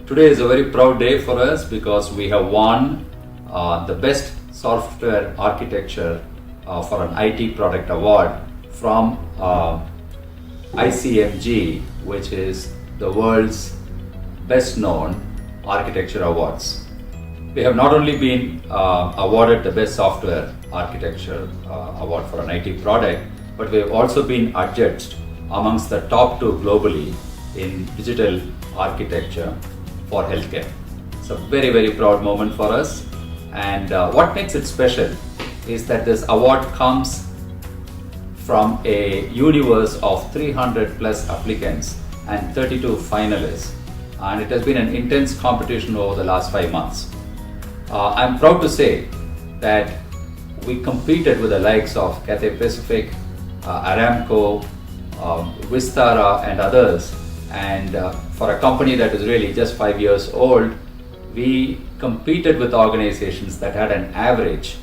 Today is a very proud day for us because we have won the best software architecture for an IT product award from ICMG, which is the world's best known architecture awards. We have not only been awarded the best software architecture award for an IT product, but we have also been adjudged amongst the top 2 globally in digital architecture for healthcare. It's a very, very proud moment for us. And what makes it special is that this award comes from a universe of 300 plus applicants and 32 finalists. And it has been an intense competition over the last 5 months. I'm proud to say that we competed with the likes of Cathay Pacific, Aramco, Vistara and others. And for a company that is really just 5 years old, we competed with organizations that had an average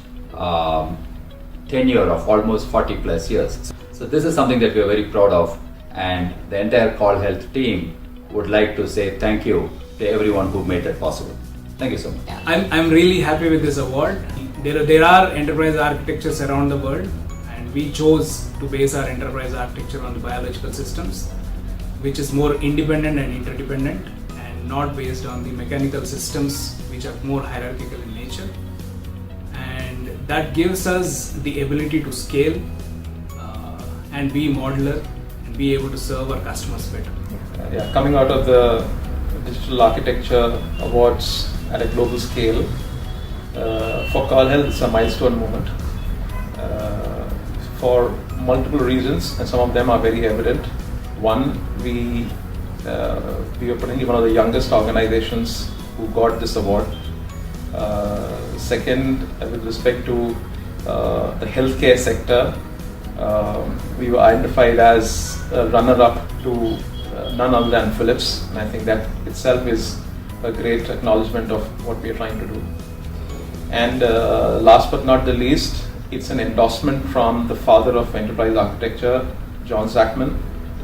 tenure of almost 40 plus years. So this is something that we are very proud of, and the entire CallHealth team would like to say thank you to everyone who made that possible. Thank you so much. I'm really happy with this award. There are enterprise architectures around the world, and we chose to base our enterprise architecture on the biological systems, which is more independent and interdependent and not based on the mechanical systems which are more hierarchical in nature. And that gives us the ability to scale and be modular and be able to serve our customers better. Coming out of the Digital Architecture Awards at a global scale, for CallHealth it's a milestone moment for multiple reasons, and some of them are very evident. One, we were potentially one of the youngest organizations who got this award. Second, with respect to the healthcare sector, we were identified as a runner-up to none other than Philips, and I think that itself is a great acknowledgement of what we are trying to do. And last but not the least, it's an endorsement from the father of enterprise architecture, John Zachman,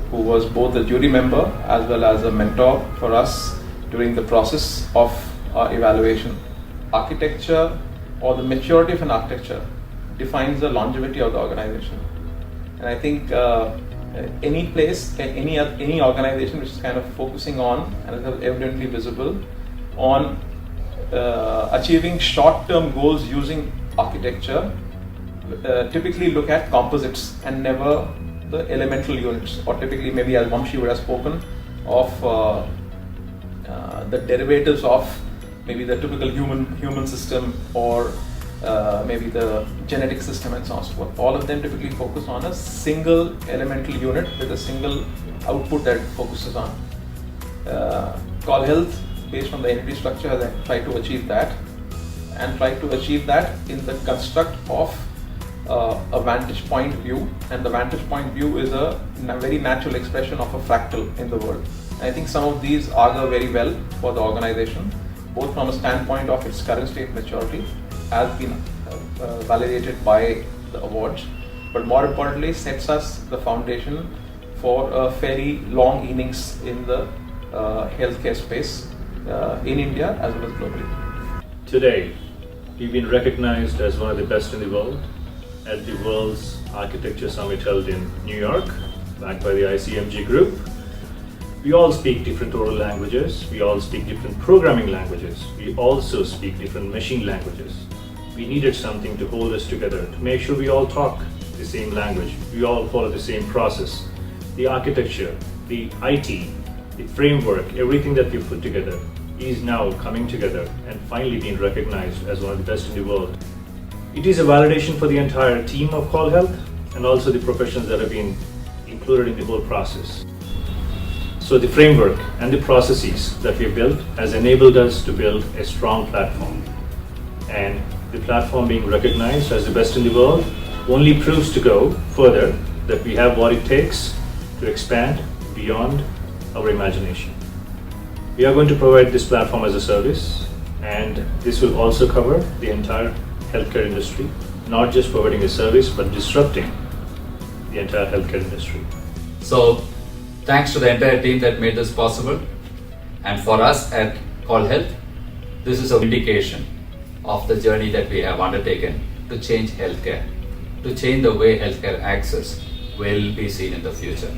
who was both a jury member as well as a mentor for us during the process of our evaluation. Architecture, or the maturity of an architecture, defines the longevity of the organization. And I think any place, any organization which is kind of focusing on, and it is evidently visible, on achieving short-term goals using architecture, typically look at composites and never the elemental units, or typically, maybe as Vamshi would have spoken of the derivatives of maybe the typical human system, or maybe the genetic system and so on and so forth. All of them typically focus on a single elemental unit with a single output that it focuses on. CallHealth, based on the entity structure, has tried to achieve that, and tried to achieve that in the construct of a vantage point view, and the vantage point view is a very natural expression of a fractal in the world. And I think some of these augur very well for the organization, both from a standpoint of its current state maturity, has been validated by the awards, but more importantly sets us the foundation for a fairly long innings in the healthcare space in India as well as globally. Today, we've been recognized as one of the best in the world at the World's Architecture Summit held in New York, backed by the ICMG group. We all speak different oral languages, we all speak different programming languages, we also speak different machine languages. We needed something to hold us together, to make sure we all talk the same language, we all follow the same process. The architecture, the IT, the framework, everything that we put together is now coming together and finally being recognized as one of the best in the world. It is a validation for the entire team of CallHealth and also the professionals that have been included in the whole process. So the framework and the processes that we have built has enabled us to build a strong platform. And the platform being recognized as the best in the world only proves to go further that we have what it takes to expand beyond our imagination. We are going to provide this platform as a service, and this will also cover the entire healthcare industry, not just providing a service but disrupting the entire healthcare industry. So thanks to the entire team that made this possible, and for us at CallHealth, this is a vindication of the journey that we have undertaken to change healthcare, to change the way healthcare access will be seen in the future.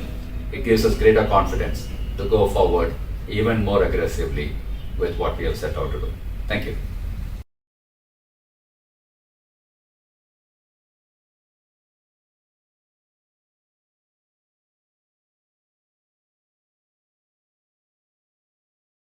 It gives us greater confidence to go forward even more aggressively with what we have set out to do. Thank you.